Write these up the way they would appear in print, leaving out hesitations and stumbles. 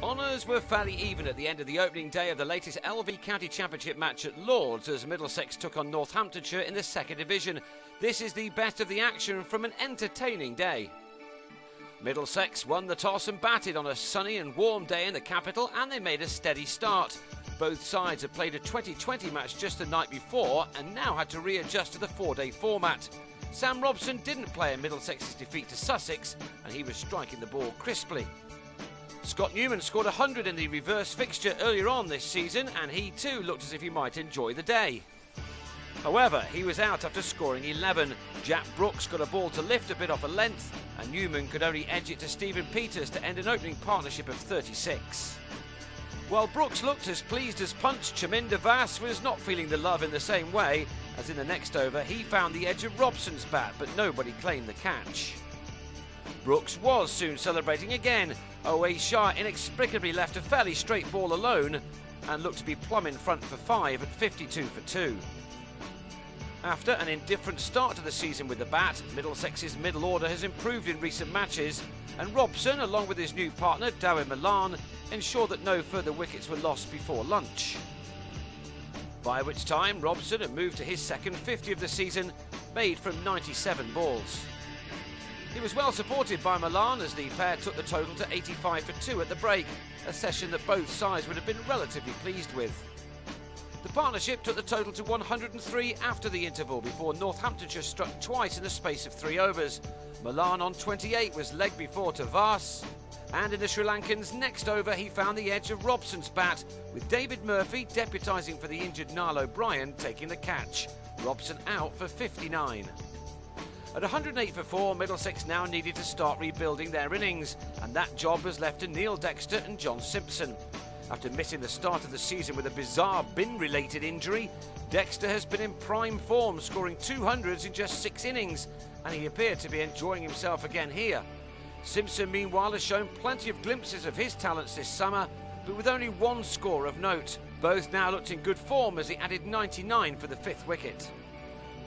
Honours were fairly even at the end of the opening day of the latest LV County Championship match at Lords as Middlesex took on Northamptonshire in the second division. This is the best of the action from an entertaining day. Middlesex won the toss and batted on a sunny and warm day in the capital, and they made a steady start. Both sides had played a 2020 match just the night before and now had to readjust to the four-day format. Sam Robson didn't play in Middlesex's defeat to Sussex, and he was striking the ball crisply. Scott Newman scored 100 in the reverse fixture earlier on this season, and he too looked as if he might enjoy the day. However, he was out after scoring 11. Jack Brooks got a ball to lift a bit off a length, and Newman could only edge it to Stephen Peters to end an opening partnership of 36. While Brooks looked as pleased as punch, Chaminda Vass was not feeling the love in the same way, as in the next over he found the edge of Robson's bat, but nobody claimed the catch. Brooks was soon celebrating again. Owe Shah inexplicably left a fairly straight ball alone and looked to be plumb in front for 5 at 52 for 2. After an indifferent start to the season with the bat, Middlesex's middle order has improved in recent matches, and Robson, along with his new partner Darren Milan, ensured that no further wickets were lost before lunch. By which time Robson had moved to his second 50 of the season, made from 97 balls. He was well supported by Milan as the pair took the total to 85 for 2 at the break, a session that both sides would have been relatively pleased with. The partnership took the total to 103 after the interval before Northamptonshire struck twice in the space of 3 overs. Milan on 28 was leg before to Vass, and in the Sri Lankans' next over he found the edge of Robson's bat, with David Murphy deputising for the injured Niall O'Brien taking the catch. Robson out for 59. At 108 for 4, Middlesex now needed to start rebuilding their innings, and that job was left to Neil Dexter and John Simpson. After missing the start of the season with a bizarre bin-related injury, Dexter has been in prime form, scoring 200s in just 6 innings, and he appeared to be enjoying himself again here. Simpson, meanwhile, has shown plenty of glimpses of his talents this summer, but with only 1 score of note. Both now looked in good form as he added 99 for the 5th wicket.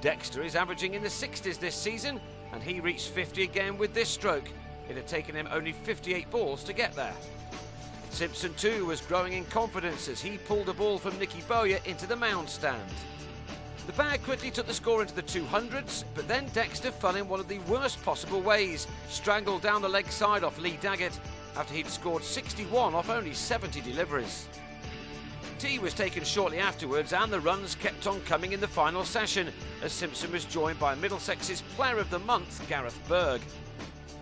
Dexter is averaging in the 60s this season, and he reached 50 again with this stroke. It had taken him only 58 balls to get there. Simpson too was growing in confidence as he pulled a ball from Nicky Bowyer into the mound stand. The bag quickly took the score into the 200s, but then Dexter fell in one of the worst possible ways, strangled down the leg side off Lee Daggett after he'd scored 61 off only 70 deliveries. Tea was taken shortly afterwards, and the runs kept on coming in the final session as Simpson was joined by Middlesex's Player of the Month, Gareth Berg.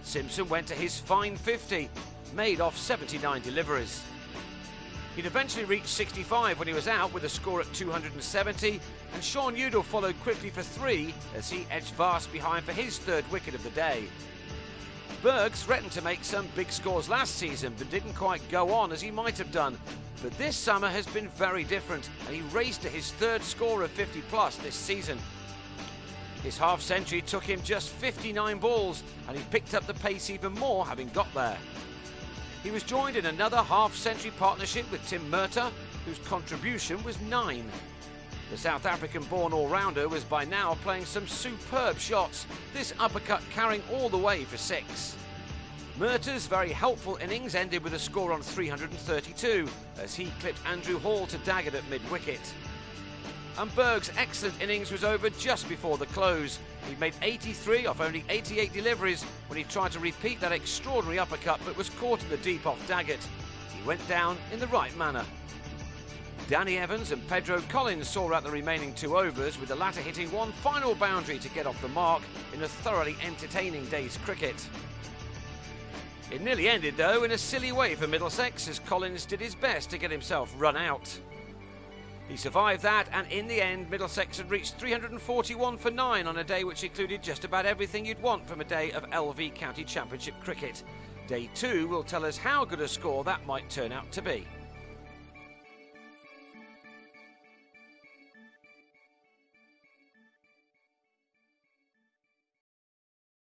Simpson went to his fine 50, made off 79 deliveries. He'd eventually reached 65 when he was out with a score at 270, and Sean Udall followed quickly for 3 as he edged Vass behind for his 3rd wicket of the day. Berg threatened to make some big scores last season but didn't quite go on as he might have done. But this summer has been very different, and he raced to his 3rd score of 50 plus this season. His half-century took him just 59 balls, and he picked up the pace even more having got there. He was joined in another half-century partnership with Tim Murtagh, whose contribution was 9. The South African-born all-rounder was by now playing some superb shots, this uppercut carrying all the way for 6. Murtagh's very helpful innings ended with a score on 332 as he clipped Andrew Hall to Daggett at mid-wicket. And Berg's excellent innings was over just before the close. He made 83 off only 88 deliveries when he tried to repeat that extraordinary uppercut but was caught in the deep off Daggett. He went down in the right manner. Danny Evans and Pedro Collins saw out the remaining 2 overs, with the latter hitting one final boundary to get off the mark in a thoroughly entertaining day's cricket. It nearly ended though in a silly way for Middlesex as Collins did his best to get himself run out. He survived that, and in the end Middlesex had reached 341 for 9 on a day which included just about everything you'd want from a day of LV County Championship cricket. Day 2 will tell us how good a score that might turn out to be.